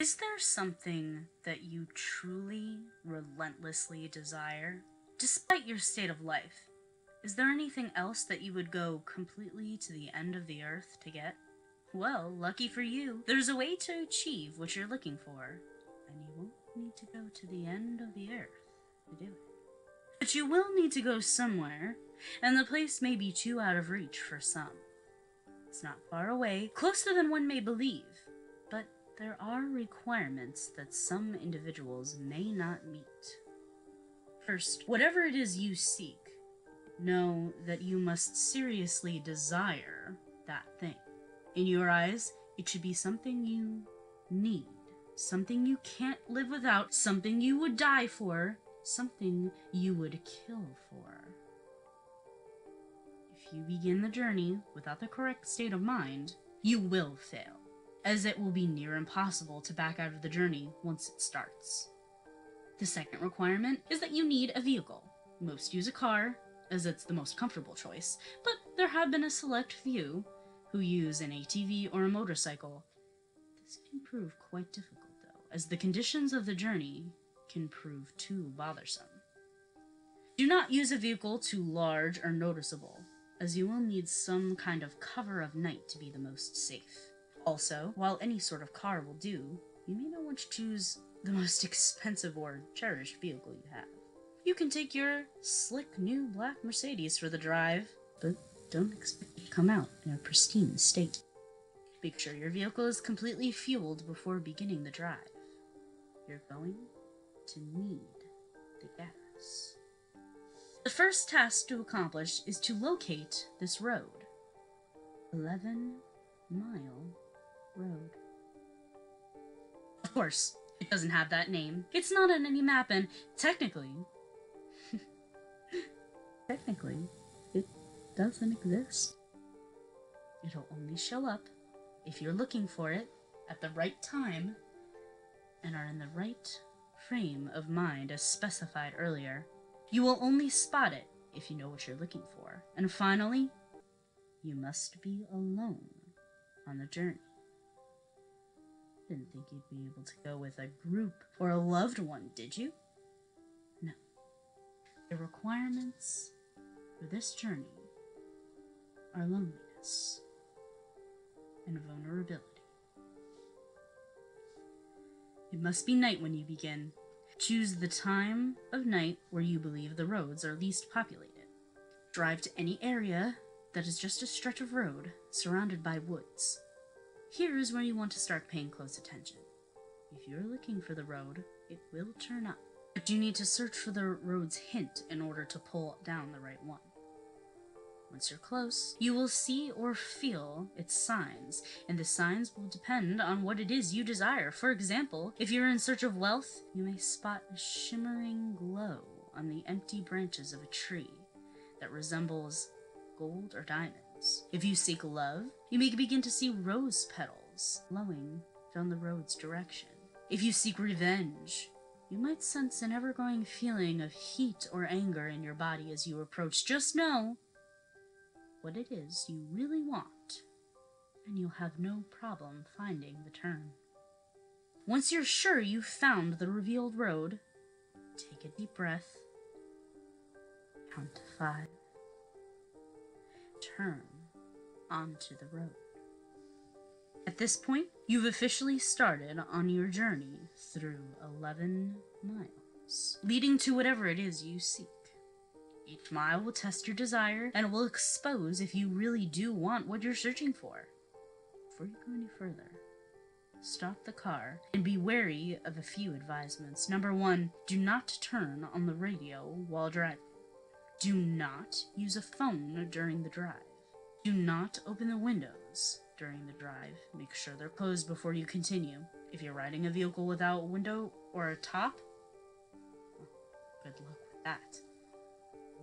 Is there something that you truly, relentlessly desire? Despite your state of life, is there anything else that you would go completely to the end of the earth to get? Well, lucky for you, there's a way to achieve what you're looking for, and you won't need to go to the end of the earth to do it. But you will need to go somewhere, and the place may be too out of reach for some. It's not far away, closer than one may believe, but there are requirements that some individuals may not meet. First, whatever it is you seek, know that you must seriously desire that thing. In your eyes, it should be something you need, something you can't live without, something you would die for, something you would kill for. If you begin the journey without the correct state of mind, you will fail, as it will be near impossible to back out of the journey once it starts. The second requirement is that you need a vehicle. Most use a car, as it's the most comfortable choice, but there have been a select few who use an ATV or a motorcycle. This can prove quite difficult, though, as the conditions of the journey can prove too bothersome. Do not use a vehicle too large or noticeable, as you will need some kind of cover of night to be the most safe. Also, while any sort of car will do, you may not want to choose the most expensive or cherished vehicle you have. You can take your slick new black Mercedes for the drive, but don't expect it to come out in a pristine state. Make sure your vehicle is completely fueled before beginning the drive. You're going to need the gas. The first task to accomplish is to locate this road. 11-mile road. Of course, it doesn't have that name. It's not on any map, and technically, it doesn't exist. It'll only show up if you're looking for it at the right time and are in the right frame of mind as specified earlier. You will only spot it if you know what you're looking for. And finally, you must be alone on the journey. Didn't think you'd be able to go with a group or a loved one, did you? No. The requirements for this journey are loneliness and vulnerability. It must be night when you begin. Choose the time of night where you believe the roads are least populated. Drive to any area that is just a stretch of road surrounded by woods. Here is where you want to start paying close attention. If you're looking for the road, it will turn up, but you need to search for the road's hint in order to pull down the right one. Once you're close, you will see or feel its signs, and the signs will depend on what it is you desire. For example, if you're in search of wealth, you may spot a shimmering glow on the empty branches of a tree that resembles gold or diamonds. If you seek love, you may begin to see rose petals glowing down the road's direction. If you seek revenge, you might sense an ever-growing feeling of heat or anger in your body as you approach. Just know what it is you really want, and you'll have no problem finding the turn. Once you're sure you've found the revealed road, take a deep breath, count to 5, turn onto the road. At this point, you've officially started on your journey through 11 miles, leading to whatever it is you seek. Each mile will test your desire and will expose if you really do want what you're searching for. Before you go any further, stop the car and be wary of a few advisements. Number 1, do not turn on the radio while driving. Do not use a phone during the drive. Do not open the windows during the drive. Make sure they're closed before you continue. If you're riding a vehicle without a window or a top, well, good luck with that.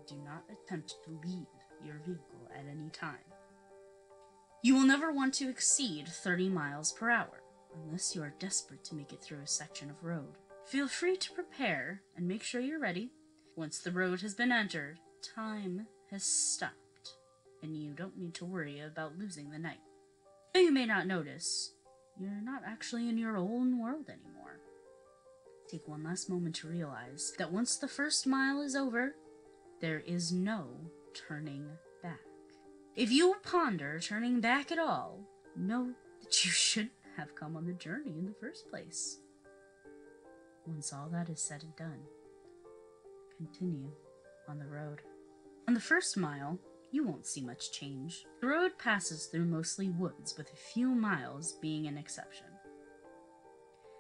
Do not attempt to leave your vehicle at any time. You will never want to exceed 30 miles per hour, unless you are desperate to make it through a section of road. Feel free to prepare and make sure you're ready. Once the road has been entered, time has stopped, and you don't need to worry about losing the night. Though you may not notice, you're not actually in your own world anymore. Take one last moment to realize that once the first mile is over, there is no turning back. If you ponder turning back at all, know that you shouldn't have come on the journey in the first place. Once all that is said and done, continue on the road. On the first mile, you won't see much change. The road passes through mostly woods, with a few miles being an exception.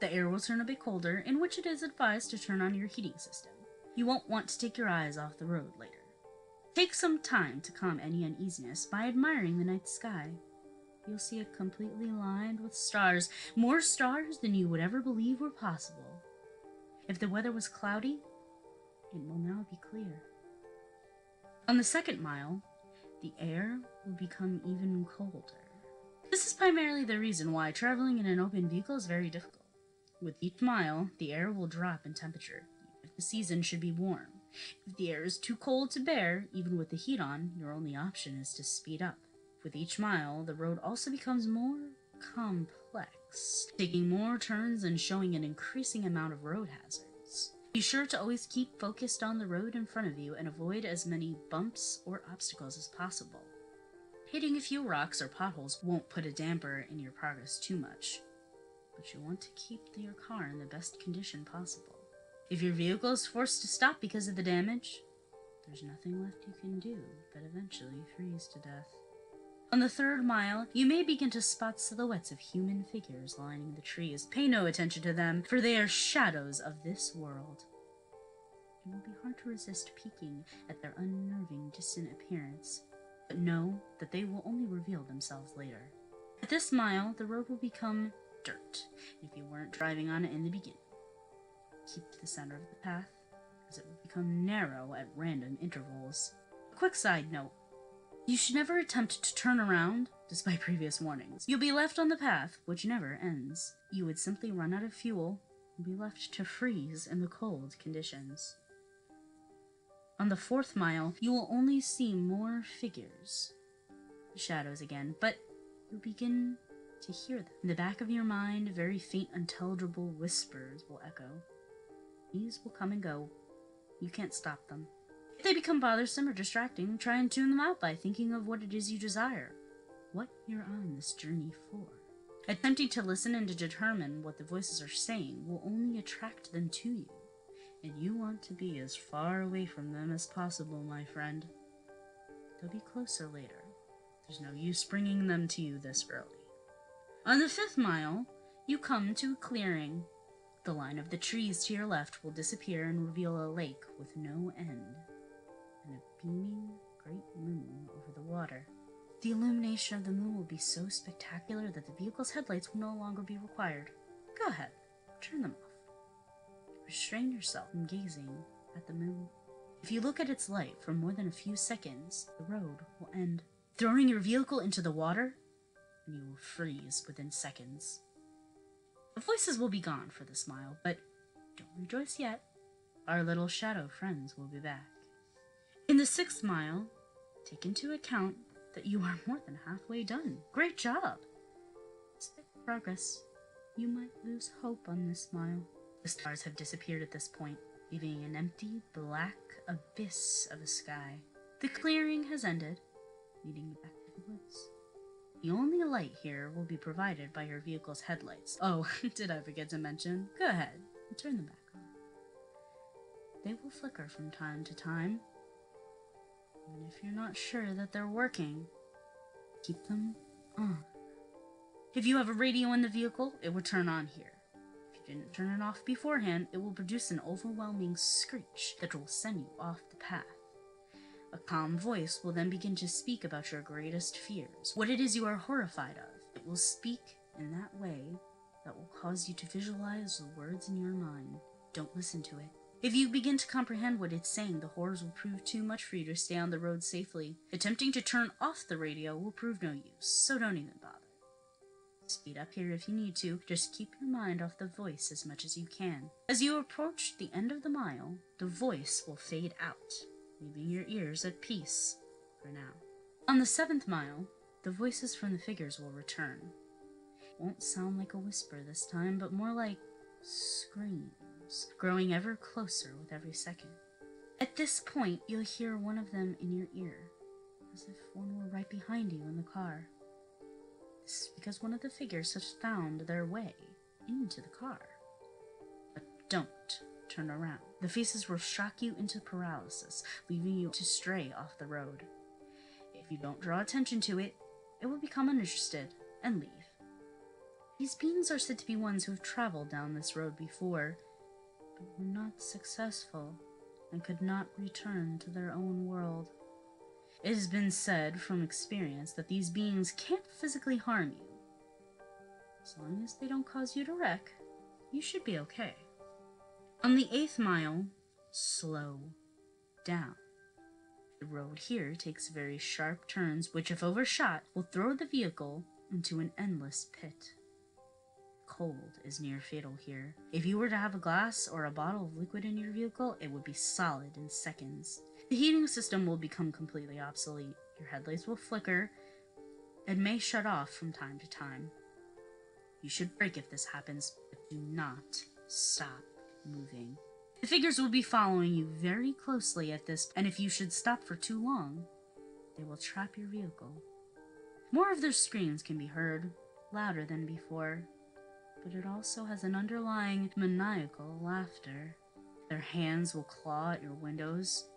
The air will turn a bit colder, in which it is advised to turn on your heating system. You won't want to take your eyes off the road later. Take some time to calm any uneasiness by admiring the night sky. You'll see it completely lined with stars, more stars than you would ever believe were possible. If the weather was cloudy, it will now be clear. On the second mile, the air will become even colder. This is primarily the reason why traveling in an open vehicle is very difficult. With each mile, the air will drop in temperature. If the season should be warm. If the air is too cold to bear, even with the heat on, your only option is to speed up. With each mile, the road also becomes more complex, taking more turns and showing an increasing amount of road hazards. Be sure to always keep focused on the road in front of you and avoid as many bumps or obstacles as possible. Hitting a few rocks or potholes won't put a damper in your progress too much, but you want to keep your car in the best condition possible. If your vehicle is forced to stop because of the damage, there's nothing left you can do but eventually freeze to death. On the third mile, you may begin to spot silhouettes of human figures lining the trees. Pay no attention to them, for they are shadows of this world. It will be hard to resist peeking at their unnerving, distant appearance, but know that they will only reveal themselves later. At this mile, the road will become dirt, if you weren't driving on it in the beginning. Keep to the center of the path, as it will become narrow at random intervals. A quick side note. You should never attempt to turn around, despite previous warnings. You'll be left on the path, which never ends. You would simply run out of fuel and be left to freeze in the cold conditions. On the fourth mile, you will only see more figures. Shadows again, but you'll begin to hear them. In the back of your mind, very faint, unintelligible whispers will echo. These will come and go. You can't stop them. If they become bothersome or distracting, try and tune them out by thinking of what it is you desire, what you're on this journey for. Attempting to listen and to determine what the voices are saying will only attract them to you, and you want to be as far away from them as possible, my friend. They'll be closer later. There's no use bringing them to you this early. On the fifth mile, you come to a clearing. The line of the trees to your left will disappear and reveal a lake with no end, and a beaming great moon over the water. The illumination of the moon will be so spectacular that the vehicle's headlights will no longer be required. Go ahead, turn them off. Restrain yourself from gazing at the moon. If you look at its light for more than a few seconds, the road will end, throwing your vehicle into the water, and you will freeze within seconds. The voices will be gone for this mile, but don't rejoice yet. Our little shadow friends will be back. In the sixth mile, take into account that you are more than halfway done. Great job! Despite progress, you might lose hope on this mile. The stars have disappeared at this point, leaving an empty, black abyss of a sky. The clearing has ended, leading you back to the woods. The only light here will be provided by your vehicle's headlights. Oh, did I forget to mention? Go ahead and turn them back on. They will flicker from time to time, and if you're not sure that they're working, keep them on. If you have a radio in the vehicle, it will turn on here. If you didn't turn it off beforehand, it will produce an overwhelming screech that will send you off the path. A calm voice will then begin to speak about your greatest fears, what it is you are horrified of. It will speak in that way that will cause you to visualize the words in your mind. Don't listen to it. If you begin to comprehend what it's saying, the horrors will prove too much for you to stay on the road safely. Attempting to turn off the radio will prove no use, so don't even bother. Speed up here if you need to, just keep your mind off the voice as much as you can. As you approach the end of the mile, the voice will fade out, leaving your ears at peace for now. On the seventh mile, the voices from the figures will return. Won't sound like a whisper this time, but more like screams, growing ever closer with every second. At this point, you'll hear one of them in your ear, as if one were right behind you in the car. This is because one of the figures has found their way into the car. But don't turn around. The faces will shock you into paralysis, leaving you to stray off the road. If you don't draw attention to it, it will become uninterested and leave. These beings are said to be ones who have traveled down this road before, but were not successful and could not return to their own world. It has been said from experience that these beings can't physically harm you. As long as they don't cause you to wreck, you should be okay. On the 8th mile, slow down. The road here takes very sharp turns, which if overshot, will throw the vehicle into an endless pit. Cold is near fatal here. If you were to have a glass or a bottle of liquid in your vehicle, it would be solid in seconds. The heating system will become completely obsolete. Your headlights will flicker and may shut off from time to time. You should brake if this happens, but do not stop moving. The figures will be following you very closely at this, and if you should stop for too long, they will trap your vehicle. More of their screams can be heard, louder than before, but it also has an underlying maniacal laughter. Their hands will claw at your windows,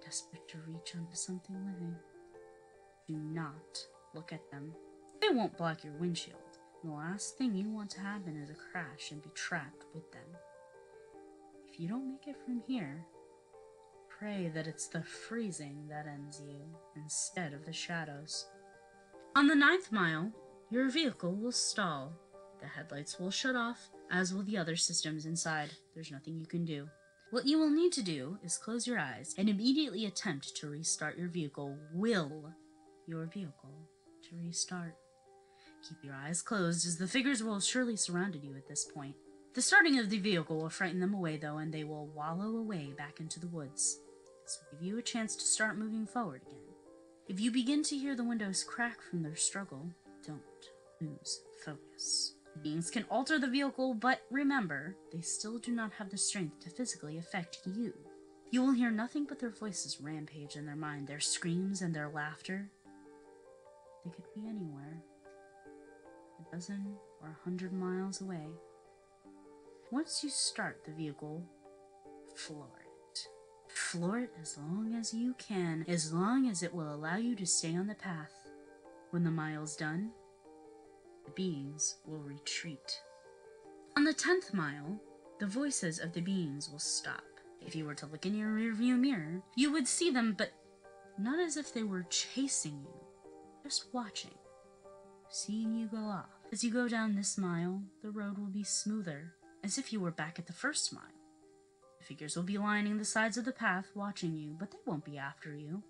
desperate to reach onto something living. Do not look at them. They won't block your windshield. The last thing you want to happen is a crash and be trapped with them. If you don't make it from here, pray that it's the freezing that ends you instead of the shadows. On the 9th mile, your vehicle will stall. The headlights will shut off, as will the other systems inside. There's nothing you can do. What you will need to do is close your eyes and immediately attempt to restart your vehicle. Will your vehicle to restart. Keep your eyes closed, as the figures will have surely surrounded you at this point. The starting of the vehicle will frighten them away, though, and they will wallow away back into the woods. This will give you a chance to start moving forward again. If you begin to hear the windows crack from their struggle, don't lose focus. Beings can alter the vehicle, but remember, they still do not have the strength to physically affect you. You will hear nothing but their voices rampage in their mind, their screams and their laughter. They could be anywhere, a dozen or 100 miles away. Once you start the vehicle, floor it. Floor it as long as you can, as long as it will allow you to stay on the path. When the mile's done, the beings will retreat. On the 10th mile, the voices of the beings will stop. If you were to look in your rearview mirror, you would see them, but not as if they were chasing you, just watching, seeing you go off. As you go down this mile, the road will be smoother, as if you were back at the first mile. The figures will be lining the sides of the path, watching you, but they won't be after you.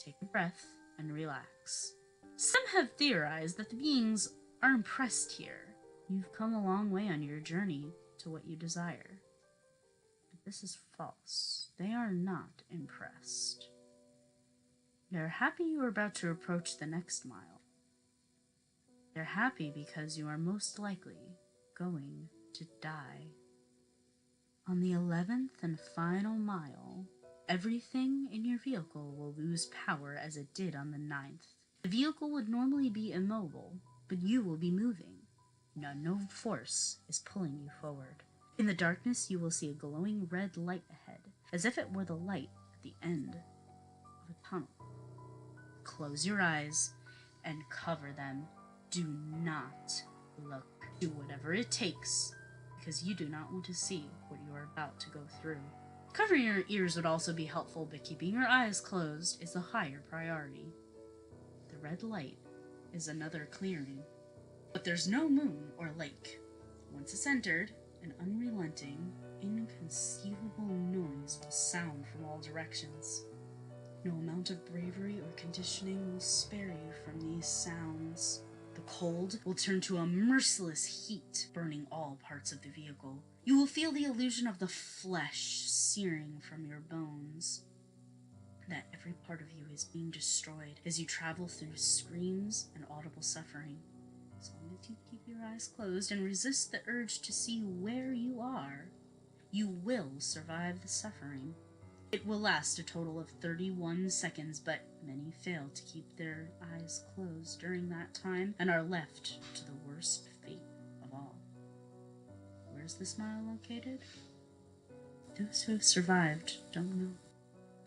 Take a breath and relax. Some have theorized that the beings are impressed here. You've come a long way on your journey to what you desire. But this is false. They are not impressed. They're happy you are about to approach the next mile. They're happy because you are most likely going to die. On the 11th and final mile, everything in your vehicle will lose power as it did on the 9th. The vehicle would normally be immobile, but you will be moving. An unknown force is pulling you forward. In the darkness, you will see a glowing red light ahead, as if it were the light at the end of a tunnel. Close your eyes and cover them. Do not look. Do whatever it takes, because you do not want to see what you are about to go through. Covering your ears would also be helpful, but keeping your eyes closed is the higher priority. The red light is another clearing, but there's no moon or lake. Once it's entered, an unrelenting, inconceivable noise will sound from all directions. No amount of bravery or conditioning will spare you from these sounds. The cold will turn to a merciless heat, burning all parts of the vehicle. You will feel the illusion of the flesh searing from your bones. That every part of you is being destroyed as you travel through screams and audible suffering. As long as do keep your eyes closed and resist the urge to see where you are, you will survive the suffering. It will last a total of 31 seconds, but many fail to keep their eyes closed during that time and are left to the worst fate of all. Where's the smile located? Those who have survived don't know.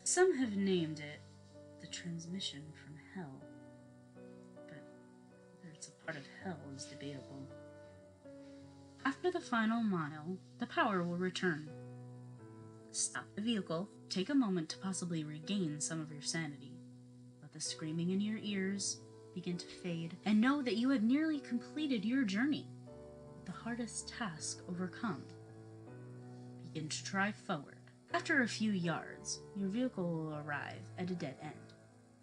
Some have named it the transmission from hell, but whether it's a part of hell is debatable. After the final mile, the power will return. Stop the vehicle, take a moment to possibly regain some of your sanity. Let the screaming in your ears begin to fade, and know that you have nearly completed your journey. The hardest task overcome. Begin to drive forward. After a few yards, your vehicle will arrive at a dead end.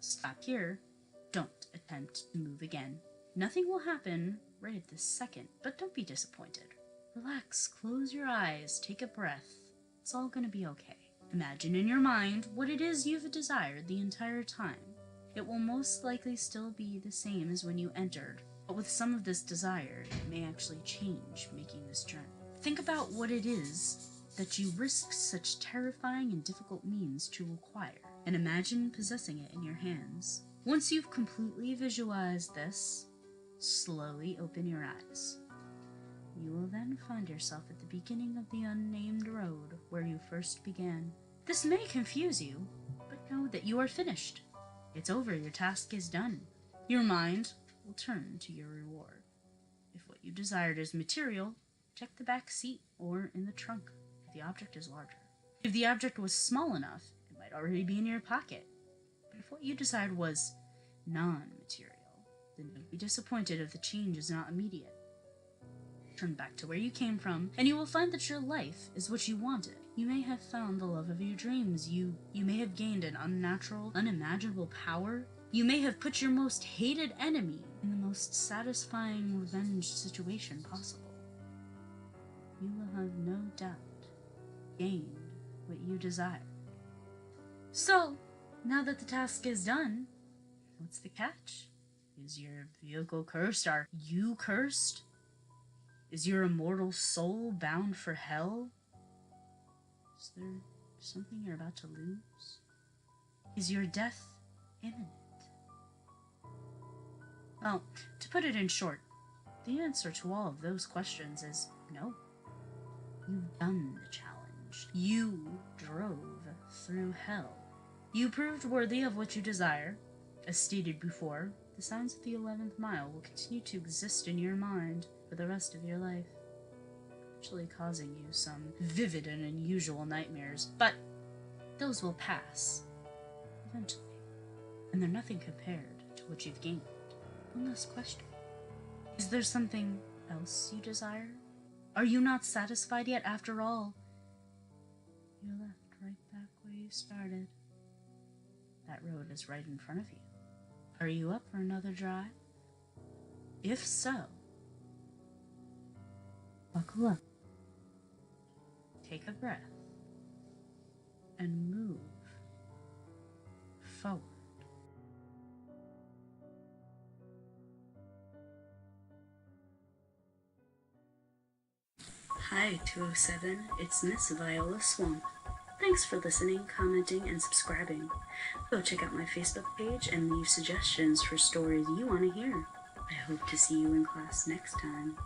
Stop here. Don't attempt to move again. Nothing will happen right at this second, but don't be disappointed. Relax, close your eyes, take a breath. It's all gonna be okay. Imagine in your mind what it is you've desired the entire time. It will most likely still be the same as when you entered, but with some of this desire, it may actually change making this journey. Think about what it is that you risk such terrifying and difficult means to acquire, and imagine possessing it in your hands. Once you've completely visualized this, slowly open your eyes. You will then find yourself at the beginning of the unnamed road where you first began. This may confuse you, but know that you are finished. It's over, your task is done. Your mind will turn to your reward. If what you desired is material, check the back seat or in the trunk if the object is larger. If the object was small enough, it might already be in your pocket. But if what you desired was non-material, then don't be disappointed if the change is not immediate. Turn back to where you came from, and you will find that your life is what you wanted. You may have found the love of your dreams. You may have gained an unnatural, unimaginable power. You may have put your most hated enemy in the most satisfying revenge situation possible. You will have no doubt gained what you desire. So, now that the task is done, what's the catch? Is your vehicle cursed? Are you cursed? Is your immortal soul bound for hell? Is there something you're about to lose? Is your death imminent? Well, to put it in short, the answer to all of those questions is no. You've done the challenge. You drove through hell. You proved worthy of what you desire. As stated before, the sounds of the 11th mile will continue to exist in your mind for the rest of your life, actually causing you some vivid and unusual nightmares, but those will pass eventually, and they're nothing compared to what you've gained. One last question. Is there something else you desire? Are you not satisfied yet? After all, you're left right back where you started. That road is right in front of you. Are you up for another drive? If so, buckle up, take a breath, and move forward. Hi, 207, it's Miss Viola Swamp. Thanks for listening, commenting, and subscribing. Go check out my Facebook page and leave suggestions for stories you want to hear. I hope to see you in class next time.